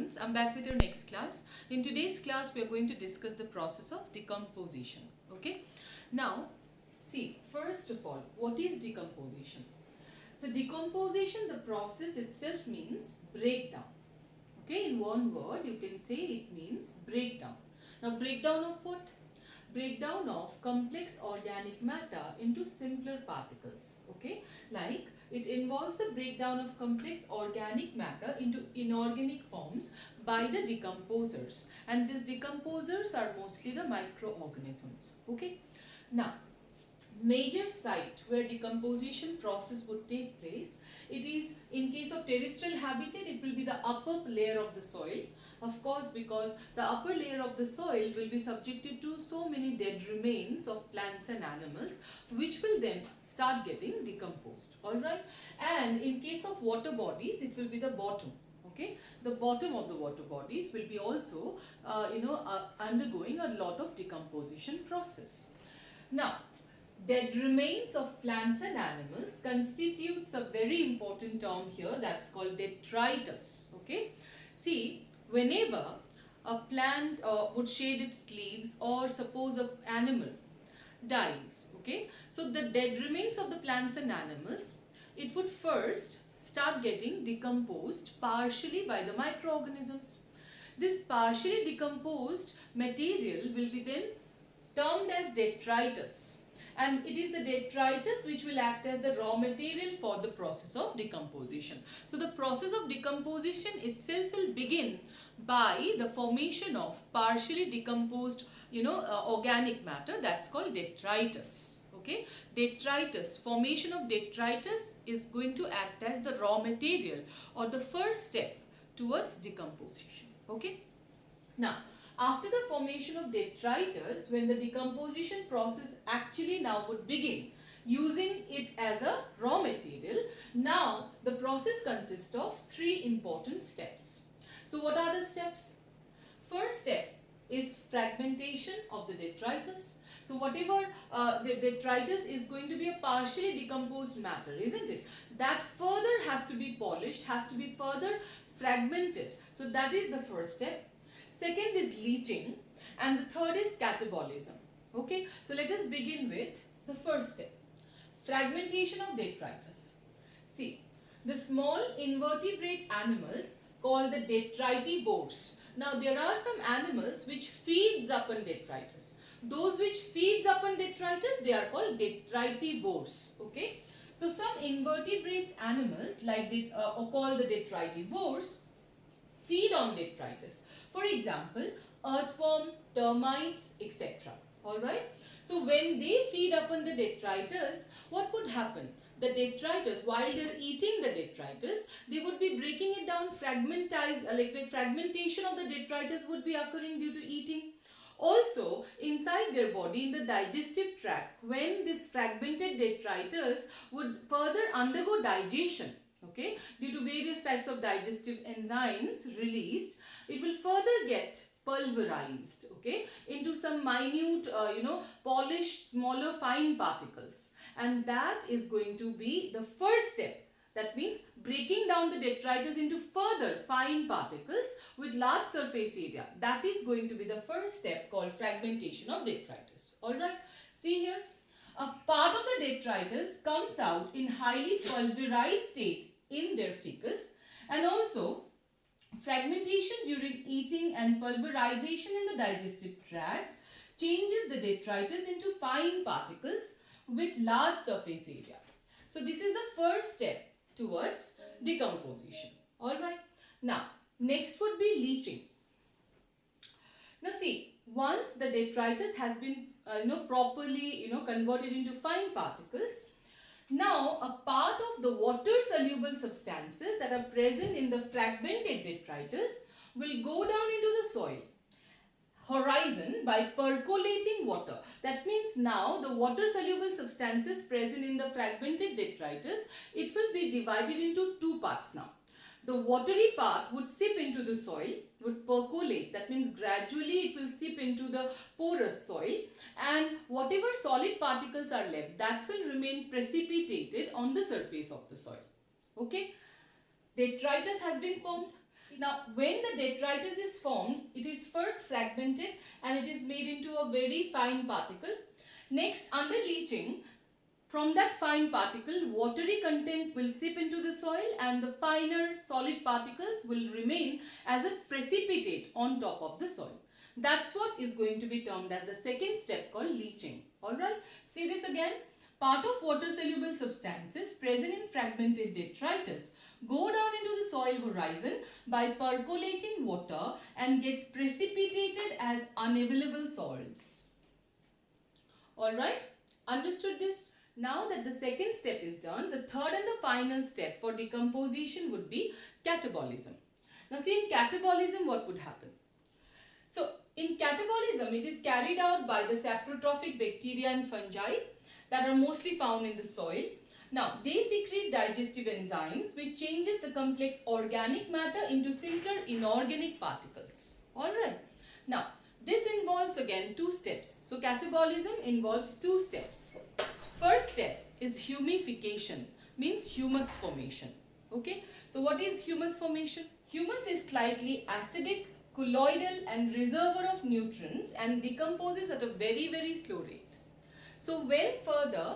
students, I'm back with your next class. In today's class we are going to discuss the process of decomposition. Okay, now see, first of all, what is decomposition? So decomposition, the process itself means breakdown. Okay, in one word you can say it means breakdown. Now breakdown of what? Breakdown of complex organic matter into simpler particles. Okay, like it involves the breakdown of complex organic matter into inorganic forms by the decomposers, and these decomposers are mostly the microorganisms. Okay, now major site where decomposition process would take place, it is in case of terrestrial habitat, it will be the upper layer of the soil, of course, because the upper layer of the soil will be subjected to so many dead remains of plants and animals, which will then start getting decomposed. All right, and in case of water bodies, it will be the bottom. Okay, the bottom of the water bodies will be also undergoing a lot of decomposition process. Now dead remains of plants and animals constitutes a very important term here, that's called detritus. Okay, see, whenever a plant would shed its leaves, or suppose an animal dies, okay, so the dead remains of the plants and animals, it would first start getting decomposed partially by the microorganisms. This partially decomposed material will be then termed as detritus, and it is the detritus which will act as the raw material for the process of decomposition. So the process of decomposition itself will begin by the formation of partially decomposed organic matter, that's called detritus. Okay, detritus, formation of detritus is going to act as the raw material or the first step towards decomposition. Okay, now after the formation of detritus, when the decomposition process actually now would begin using it as a raw material, now the process consists of three important steps. So what are the steps? First steps is fragmentation of the detritus. So whatever the detritus is going to be a partially decomposed matter, isn't it? That further has to be polished, has to be further fragmented. So that is the first step. Second is leaching, and the third is catabolism. Okay, so let us begin with the first step, fragmentation of detritus. See, the small invertebrate animals called the detritivores. Now there are some animals which feeds upon detritus. Those which feeds upon detritus, they are called detritivores. Okay, so some invertebrate animals like called the detritivores feed on detritus. For example, earthworm, termites, etc. Alright. So when they feed upon the detritus, what would happen? The detritus, while they are eating the detritus, they would be breaking it down, like the fragmentation of the detritus would be occurring due to eating. Also, inside their body, in the digestive tract, when this fragmented detritus would further undergo digestion, okay, due to various types of digestive enzymes released, it will further get pulverized, okay, into some minute polished smaller fine particles, and that is going to be the first step. That means breaking down the detritus into further fine particles with large surface area. That is going to be the first step, called fragmentation of detritus. Alright, see here, a part of the detritus comes out in highly pulverized state in their fecus, and also fragmentation during eating and pulverization in the digestive tracts changes the detritus into fine particles with large surface area. So this is the first step towards decomposition. Alright. Now next would be leaching. Now see, once the detritus has been properly converted into fine particles, now a part of the water soluble substances that are present in the fragmented detritus will go down into the soil horizon by percolating water. That means now the water soluble substances present in the fragmented detritus, it will be divided into two parts now. The watery part would seep into the soil, would percolate, that means gradually it will seep into the porous soil, and whatever solid particles are left, that will remain precipitated on the surface of the soil. Okay, detritus has been formed. Now, when the detritus is formed, it is first fragmented and it is made into a very fine particle. Next, under leaching, from that fine particle, watery content will seep into the soil and the finer solid particles will remain as a precipitate on top of the soil. That's what is going to be termed as the second step called leaching. Alright, see this again. Part of water soluble substances present in fragmented detritus go down into the soil horizon by percolating water and gets precipitated as unavailable salts. Alright, understood this? Now that the second step is done, the third and the final step for decomposition would be catabolism. Now see, in catabolism what would happen? So in catabolism, it is carried out by the saprotrophic bacteria and fungi that are mostly found in the soil. Now, they secrete digestive enzymes which changes the complex organic matter into simpler inorganic particles. Alright. Now, this involves again two steps. So, catabolism involves two steps. First step is humification, means humus formation. Okay. So, what is humus formation? Humus is slightly acidic, colloidal and reservoir of nutrients and decomposes at a very slow rate. So when further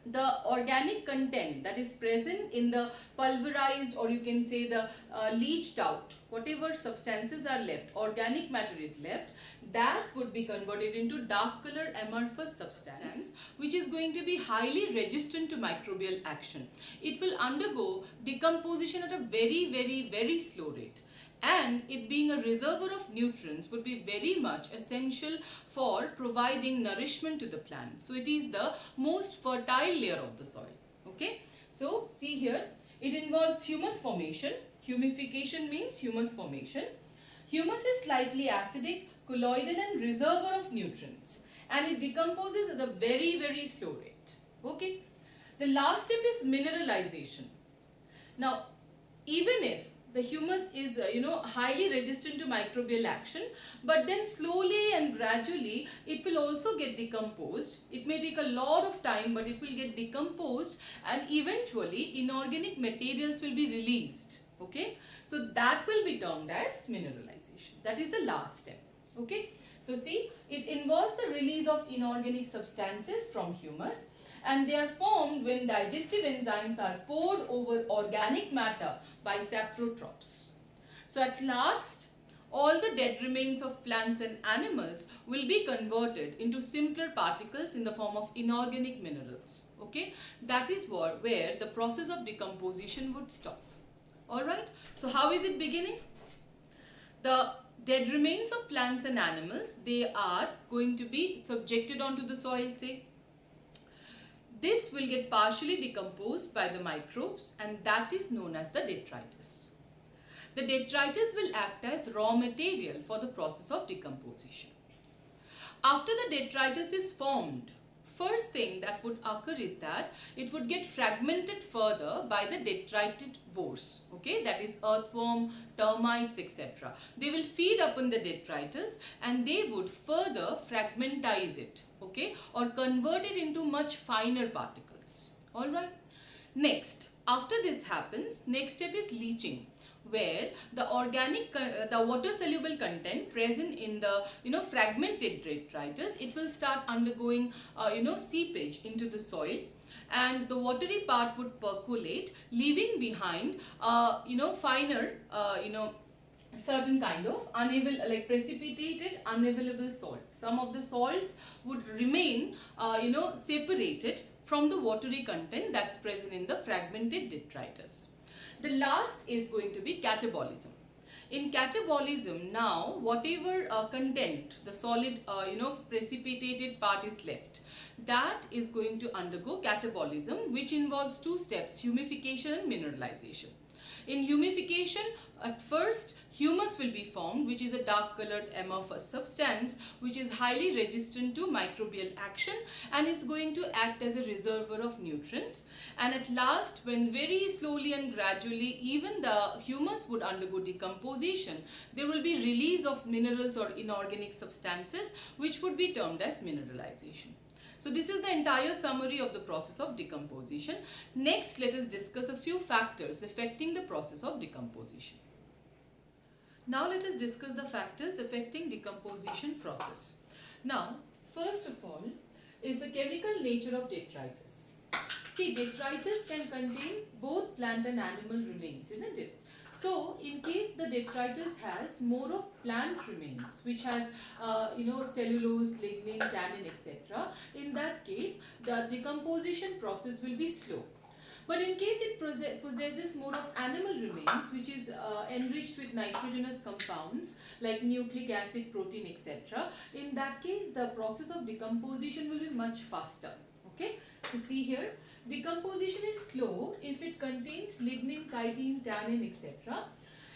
the organic content that is present in the pulverized, or you can say the leached out, whatever substances are left, organic matter is left, that would be converted into dark color amorphous substance which is going to be highly resistant to microbial action. It will undergo decomposition at a very slow rate. And it being a reservoir of nutrients would be very much essential for providing nourishment to the plant. So it is the most fertile layer of the soil. Okay. So see here, it involves humus formation. Humification means humus formation. Humus is slightly acidic, colloidal and reservoir of nutrients. And it decomposes at a very slow rate. Okay. The last step is mineralization. Now, even if the humus is highly resistant to microbial action, but then slowly and gradually it will also get decomposed. It may take a lot of time, but it will get decomposed and eventually inorganic materials will be released. Okay, so that will be termed as mineralization. That is the last step. Okay, so see, it involves the release of inorganic substances from humus, and they are formed when digestive enzymes are poured over organic matter by saprotrophs. So at last, all the dead remains of plants and animals will be converted into simpler particles in the form of inorganic minerals. Okay, that is where the process of decomposition would stop. Alright, so how is it beginning? The dead remains of plants and animals, they are going to be subjected onto the soil, say. This will get partially decomposed by the microbes, and that is known as the detritus. The detritus will act as raw material for the process of decomposition. After the detritus is formed, first thing that would occur is that it would get fragmented further by the detritivores. Okay, that is earthworm, termites, etc. They will feed upon the detritus and they would further fragmentize it. Okay, or convert it into much finer particles. Alright. Next, after this happens, next step is leaching, where the organic, the water soluble content present in the fragmented detritus, it will start undergoing seepage into the soil, and the watery part would percolate, leaving behind finer certain kind of precipitated unavailable salts. Some of the salts would remain separated from the watery content that's present in the fragmented detritus. The last is going to be catabolism. In catabolism, now whatever content, the solid precipitated part is left, that is going to undergo catabolism, which involves two steps: humification and mineralization. In humification, at first humus will be formed, which is a dark colored amorphous substance which is highly resistant to microbial action and is going to act as a reservoir of nutrients. And at last, when very slowly and gradually even the humus would undergo decomposition, there will be release of minerals or inorganic substances which would be termed as mineralization. So this is the entire summary of the process of decomposition. Next, let us discuss a few factors affecting the process of decomposition. Now let us discuss the factors affecting decomposition process. Now, first of all, is the chemical nature of detritus. See, detritus can contain both plant and animal remains, isn't it? So, in case the detritus has more of plant remains, which has, cellulose, lignin, tannin, etc., in that case, the decomposition process will be slow. But in case it possesses more of animal remains, which is enriched with nitrogenous compounds like nucleic acid, protein, etc., in that case the process of decomposition will be much faster. Okay, so see here, decomposition is slow if it contains lignin, chitin, tannin, etc.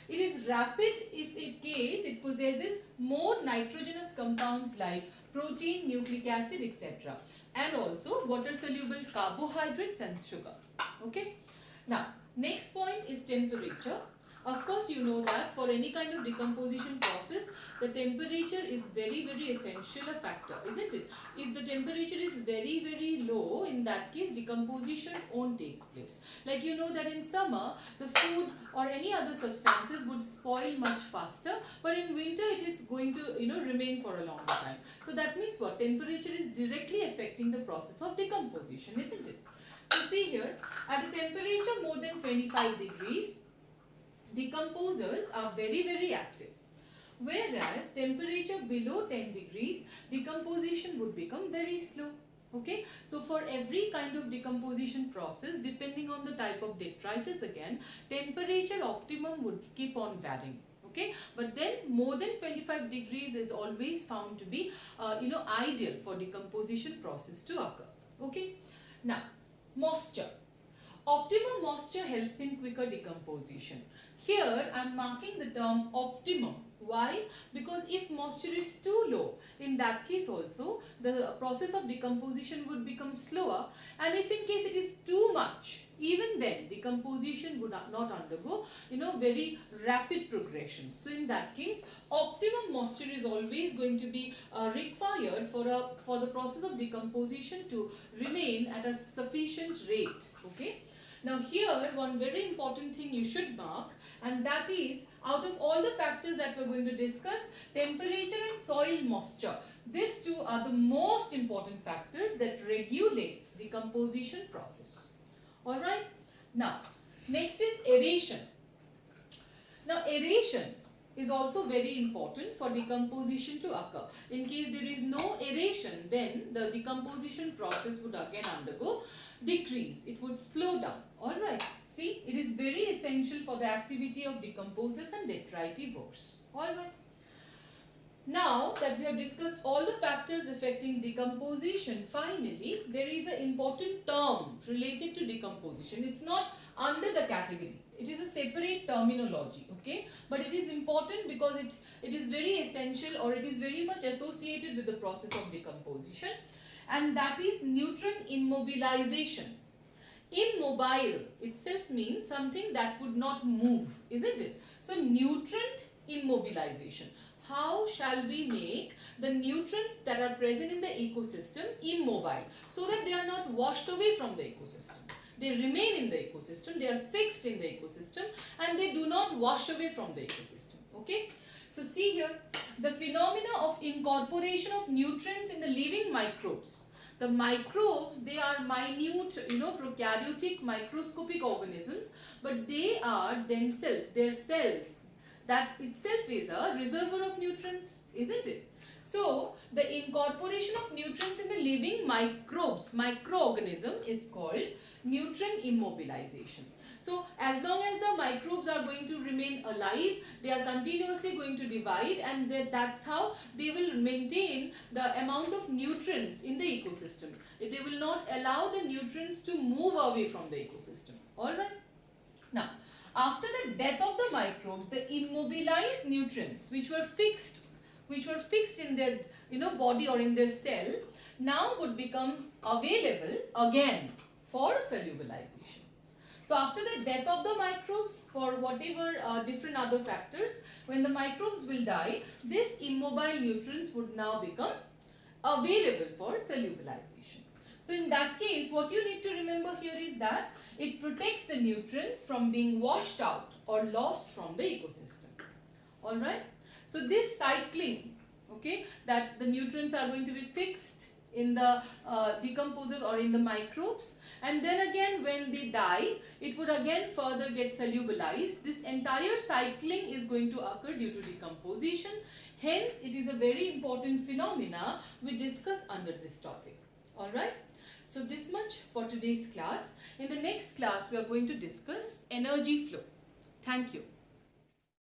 It is rapid if in case it possesses more nitrogenous compounds like protein, nucleic acid, etc. and also water soluble carbohydrates and sugar. Okay. Now, next point is temperature. Of course, you know that for any kind of decomposition process, the temperature is very essential a factor, isn't it? If the temperature is very low, in that case decomposition won't take place. Like you know that in summer, the food or any other substances would spoil much faster, but in winter it is going to remain for a longer time. So that means what? Temperature is directly affecting the process of decomposition, isn't it? So see here, at a temperature more than 25 degrees, decomposers are very active. Whereas temperature below 10 degrees, decomposition would become very slow. Okay, so for every kind of decomposition process, depending on the type of detritus again, temperature optimum would keep on varying. Okay, but then more than 25 degrees is always found to be ideal for decomposition process to occur. Okay, now moisture. Optimum moisture helps in quicker decomposition. Here I am marking the term optimum. Why? Because if moisture is too low, in that case also the process of decomposition would become slower, and if in case it is too much, even then decomposition would not undergo very rapid progression. So in that case, optimum moisture is always going to be required for the process of decomposition to remain at a sufficient rate. Okay. Now here one very important thing you should mark, and that is, out of all the factors that we are going to discuss, temperature and soil moisture, these two are the most important factors that regulates decomposition process. Alright. Now next is aeration. Now aeration is also very important for decomposition to occur. In case there is no aeration, then the decomposition process would again undergo decrease. It would slow down. Alright. See, it is very essential for the activity of decomposers and detritivores. Alright. Now that we have discussed all the factors affecting decomposition, finally there is an important term related to decomposition. It's not under the category. It is a separate terminology, okay? But it is important because it is very essential, or it is very much associated with the process of decomposition, and that is neutron immobilization. Immobile itself means something that would not move, isn't it? So neutron immobilization. How shall we make the nutrients that are present in the ecosystem immobile, so that they are not washed away from the ecosystem? They remain in the ecosystem, they are fixed in the ecosystem, and they do not wash away from the ecosystem. Okay. So see here, the phenomena of incorporation of nutrients in the living microbes. The microbes, they are minute, prokaryotic microscopic organisms, but they are themselves, their cells, that itself is a reservoir of nutrients, isn't it? So the incorporation of nutrients in the living microbes, microorganism, is called neutron immobilization. So as long as the microbes are going to remain alive, they are continuously going to divide, and that's how they will maintain the amount of nutrients in the ecosystem. They will not allow the nutrients to move away from the ecosystem. Alright. Now, after the death of the microbes, the immobilized nutrients which were fixed in their body or in their cell, now would become available again for solubilization. So after the death of the microbes, for whatever different other factors, when the microbes will die, this immobile nutrients would now become available for solubilization. So in that case, what you need to remember here is that it protects the nutrients from being washed out or lost from the ecosystem. All right. So this cycling, okay, that the nutrients are going to be fixed in the decomposers or in the microbes, and then again when they die it would again further get solubilized. This entire cycling is going to occur due to decomposition. Hence it is a very important phenomena we discuss under this topic. All right. So this much for today's class. In the next class we are going to discuss energy flow. Thank you.